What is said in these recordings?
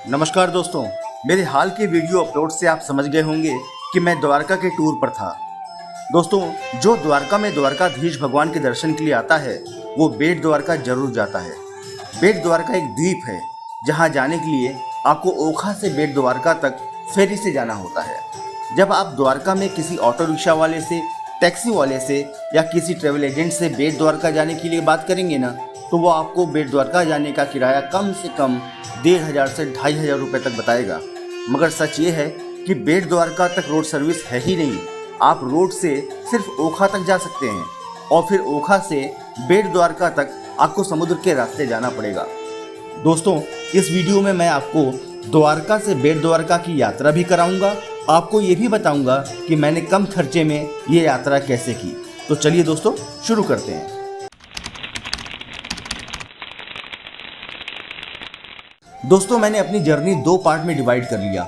नमस्कार दोस्तों, मेरे हाल के वीडियो अपलोड से आप समझ गए होंगे कि मैं द्वारका के टूर पर था। दोस्तों, जो द्वारका में द्वारकाधीश भगवान के दर्शन के लिए आता है वो बेट द्वारका जरूर जाता है। बेट द्वारका एक द्वीप है जहां जाने के लिए आपको ओखा से बेट द्वारका तक फेरी से जाना होता है। जब आप द्वारका में किसी ऑटो रिक्शा वाले से, टैक्सी वाले से या किसी ट्रेवल एजेंट से बेट द्वारका जाने के लिए बात करेंगे ना, तो वो आपको बेट द्वारका जाने का किराया कम से कम 1,500 से 2,500 रुपये तक बताएगा। मगर सच ये है कि बेट द्वारका तक रोड सर्विस है ही नहीं। आप रोड से सिर्फ ओखा तक जा सकते हैं और फिर ओखा से बेट द्वारका तक आपको समुद्र के रास्ते जाना पड़ेगा। दोस्तों, इस वीडियो में मैं आपको द्वारका से बेट द्वारका की यात्रा भी कराऊंगा। आपको ये भी बताऊंगा कि मैंने कम खर्चे में ये यात्रा कैसे की। तो चलिए दोस्तों, शुरू करते हैं। दोस्तों, मैंने अपनी जर्नी 2 पार्ट में डिवाइड कर लिया।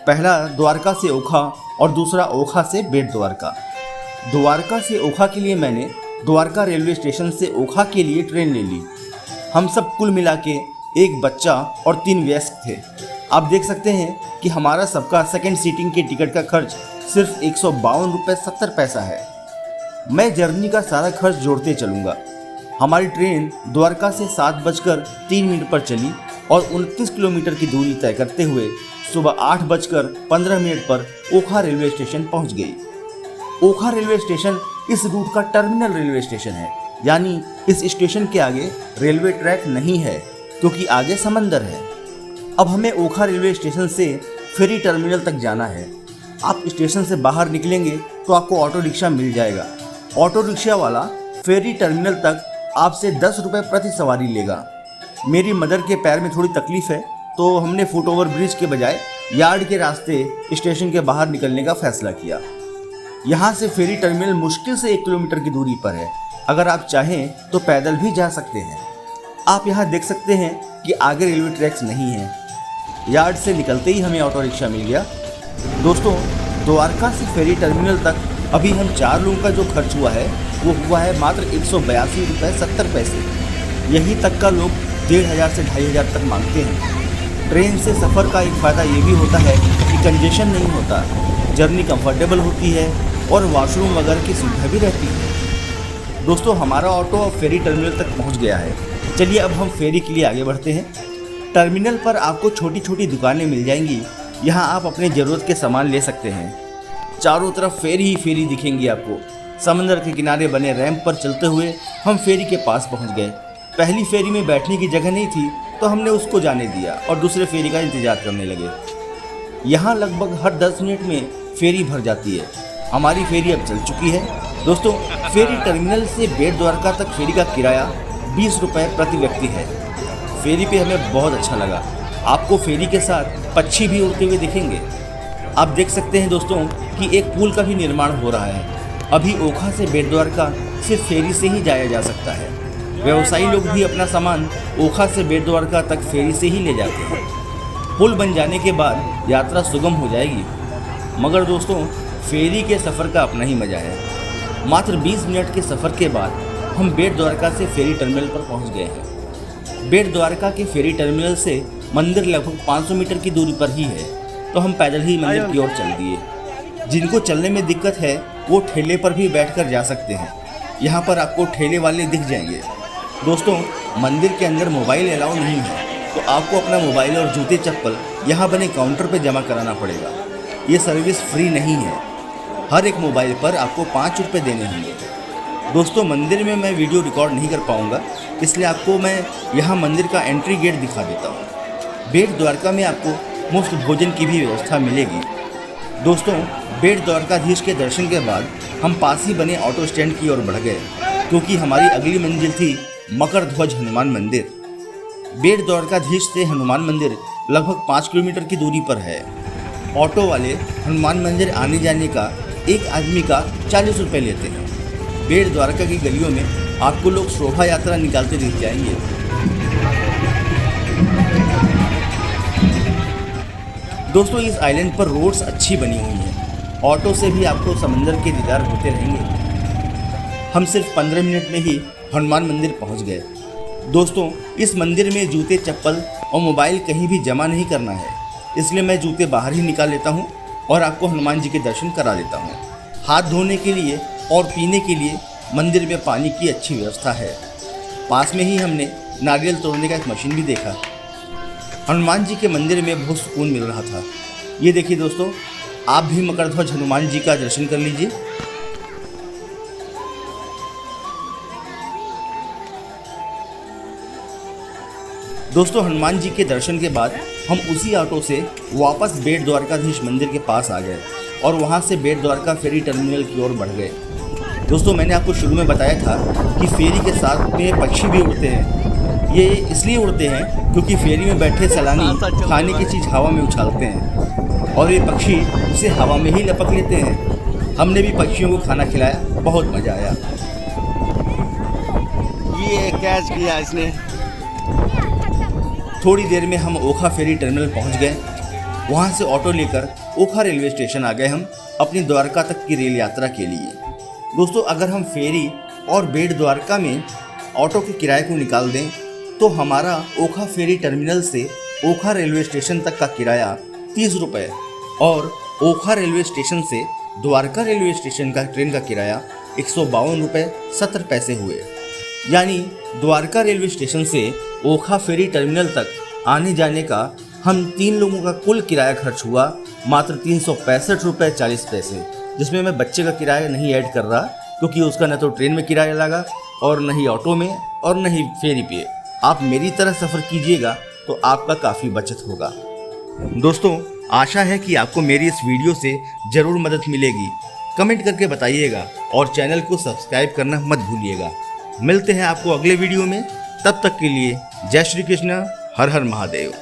पहला द्वारका से ओखा और दूसरा ओखा से बेट द्वारका। द्वारका से ओखा के लिए मैंने द्वारका रेलवे स्टेशन से ओखा के लिए ट्रेन ले ली। हम सब कुल मिला के एक बच्चा और 3 वयस्क थे। आप देख सकते हैं कि हमारा सबका सेकंड सीटिंग के टिकट का खर्च सिर्फ 152 रुपये 70 पैसा है। मैं जर्नी का सारा खर्च जोड़ते चलूँगा। हमारी ट्रेन द्वारका से 7:03 पर चली और 29 किलोमीटर की दूरी तय करते हुए सुबह 8:15 पर ओखा रेलवे स्टेशन पहुंच गई। ओखा रेलवे स्टेशन इस रूट का टर्मिनल रेलवे स्टेशन है, यानी इस स्टेशन के आगे रेलवे ट्रैक नहीं है क्योंकि आगे समंदर है। अब हमें ओखा रेलवे स्टेशन से फेरी टर्मिनल तक जाना है। आप स्टेशन से बाहर निकलेंगे तो आपको ऑटो रिक्शा मिल जाएगा। ऑटो रिक्शा वाला फेरी टर्मिनल तक आपसे 10 रुपये प्रति सवारी लेगा। मेरी मदर के पैर में थोड़ी तकलीफ है तो हमने फुट ओवर ब्रिज के बजाय यार्ड के रास्ते स्टेशन के बाहर निकलने का फैसला किया। यहाँ से फेरी टर्मिनल मुश्किल से 1 किलोमीटर की दूरी पर है। अगर आप चाहें तो पैदल भी जा सकते हैं। आप यहाँ देख सकते हैं कि आगे रेलवे ट्रैक्स नहीं है। यार्ड से निकलते ही हमें ऑटो रिक्शा मिल गया। दोस्तों, द्वारका से फेरी टर्मिनल तक अभी हम 4 लोगों का जो खर्च हुआ है वो हुआ है मात्र 182 रुपये 70 पैसे। यहीं तक का लोग 1,500 से 2,500 तक मांगते हैं। ट्रेन से सफ़र का एक फ़ायदा ये भी होता है कि कंजेशन नहीं होता, जर्नी कंफर्टेबल होती है और वॉशरूम वगैरह की सुविधा भी रहती है। दोस्तों, हमारा ऑटो फेरी टर्मिनल तक पहुंच गया है। चलिए अब हम फेरी के लिए आगे बढ़ते हैं। टर्मिनल पर आपको छोटी छोटी दुकानें मिल जाएंगी। यहाँ आप अपने ज़रूरत के सामान ले सकते हैं। चारों तरफ फेरी ही फेरी दिखेंगी आपको। समंदर के किनारे बने रैंप पर चलते हुए हम फेरी के पास पहुँच गए। पहली फेरी में बैठने की जगह नहीं थी तो हमने उसको जाने दिया और दूसरे फेरी का इंतजार करने लगे। यहाँ लगभग हर 10 मिनट में फेरी भर जाती है। हमारी फेरी अब चल चुकी है। दोस्तों, फेरी टर्मिनल से बेट द्वारका तक फेरी का किराया 20 रुपये प्रति व्यक्ति है। फेरी पे हमें बहुत अच्छा लगा। आपको फेरी के साथ पक्षी भी उड़ते हुए दिखेंगे। आप देख सकते हैं दोस्तों कि एक पुल का भी निर्माण हो रहा है। अभी ओखा से बेट द्वारका सिर्फ फेरी से ही जाया जा सकता है। व्यवसायी लोग भी अपना सामान ओखा से बेट द्वारका तक फेरी से ही ले जाते हैं। पुल बन जाने के बाद यात्रा सुगम हो जाएगी। मगर दोस्तों, फेरी के सफ़र का अपना ही मज़ा है। मात्र 20 मिनट के सफ़र के बाद हम बेट द्वारका से फेरी टर्मिनल पर पहुंच गए हैं। बेट द्वारका के फेरी टर्मिनल से मंदिर लगभग 500 मीटर की दूरी पर ही है, तो हम पैदल ही मंदिर की ओर चल दिए। जिनको चलने में दिक्कत है वो ठेले पर भी बैठकर जा सकते हैं। यहाँ पर आपको ठेले वाले दिख जाएंगे। दोस्तों, मंदिर के अंदर मोबाइल अलाउ नहीं है, तो आपको अपना मोबाइल और जूते चप्पल यहाँ बने काउंटर पर जमा कराना पड़ेगा। ये सर्विस फ्री नहीं है। हर एक मोबाइल पर आपको 5 रुपये देने होंगे। दोस्तों, मंदिर में मैं वीडियो रिकॉर्ड नहीं कर पाऊँगा, इसलिए आपको मैं यहाँ मंदिर का एंट्री गेट दिखा देता हूँ। बेट द्वारका में आपको मुफ्त भोजन की भी व्यवस्था मिलेगी। दोस्तों, बेट द्वारकाधीश के दर्शन के बाद हम पास ही बने ऑटो स्टैंड की ओर बढ़ गए, क्योंकि हमारी अगली मंजिल थी मकर ध्वज हनुमान मंदिर। बेट द्वारकाधीश से हनुमान मंदिर लगभग 5 किलोमीटर की दूरी पर है। ऑटो वाले हनुमान मंदिर आने जाने का एक आदमी का 40 रुपये लेते हैं। बेट द्वारका की गलियों में आपको लोग शोभा यात्रा निकालते दिख जाएंगे। दोस्तों, इस आइलैंड पर रोड्स अच्छी बनी हुई हैं। ऑटो से भी आपको समंदर के दीदार होते रहेंगे। हम सिर्फ 15 मिनट में ही हनुमान मंदिर पहुंच गए। दोस्तों, इस मंदिर में जूते चप्पल और मोबाइल कहीं भी जमा नहीं करना है, इसलिए मैं जूते बाहर ही निकाल लेता हूँ और आपको हनुमान जी के दर्शन करा देता हूँ। हाथ धोने के लिए और पीने के लिए मंदिर में पानी की अच्छी व्यवस्था है। पास में ही हमने नारियल तोड़ने का एक मशीन भी देखा। हनुमान जी के मंदिर में बहुत सुकून मिल रहा था। ये देखिए दोस्तों, आप भी मकरध्वज हनुमान जी का दर्शन कर लीजिए। दोस्तों, हनुमान जी के दर्शन के बाद हम उसी ऑटो से वापस बेट द्वारकाधीश मंदिर के पास आ गए और वहाँ से बेट द्वारका फेरी टर्मिनल की ओर बढ़ गए। दोस्तों, मैंने आपको शुरू में बताया था कि फेरी के साथ में पक्षी भी उड़ते हैं। ये इसलिए उड़ते हैं क्योंकि फेरी में बैठे सैलानी खाने की चीज़ हवा में उछालते हैं और ये पक्षी उसे हवा में ही लपक लेते हैं। हमने भी पक्षियों को खाना खिलाया, बहुत मज़ा आया। ये कैच किया इसने। थोड़ी देर में हम ओखा फेरी टर्मिनल पहुंच गए। वहां से ऑटो लेकर ओखा रेलवे स्टेशन आ गए हम अपनी द्वारका तक की रेल यात्रा के लिए। दोस्तों, अगर हम फेरी और बेट द्वारका में ऑटो के किराए को निकाल दें तो हमारा ओखा फेरी टर्मिनल से ओखा रेलवे स्टेशन तक का किराया 30 रुपये और ओखा रेलवे स्टेशन से द्वारका रेलवे स्टेशन का ट्रेन का किराया 152 रुपये 70 पैसे हुए। यानी द्वारका रेलवे स्टेशन से ओखा फेरी टर्मिनल तक आने जाने का हम 3 लोगों का कुल किराया खर्च हुआ मात्र 365 रुपये 40 पैसे, जिसमें मैं बच्चे का किराया नहीं ऐड कर रहा क्योंकि उसका न तो ट्रेन में किराया लगा और न ही ऑटो में और न ही फेरी पे। आप मेरी तरह सफ़र कीजिएगा तो आपका काफ़ी बचत होगा। दोस्तों, आशा है कि आपको मेरी इस वीडियो से ज़रूर मदद मिलेगी। कमेंट करके बताइएगा और चैनल को सब्सक्राइब करना मत भूलिएगा। मिलते हैं आपको अगले वीडियो में। तब तक के लिए जय श्री कृष्ण, हर हर महादेव।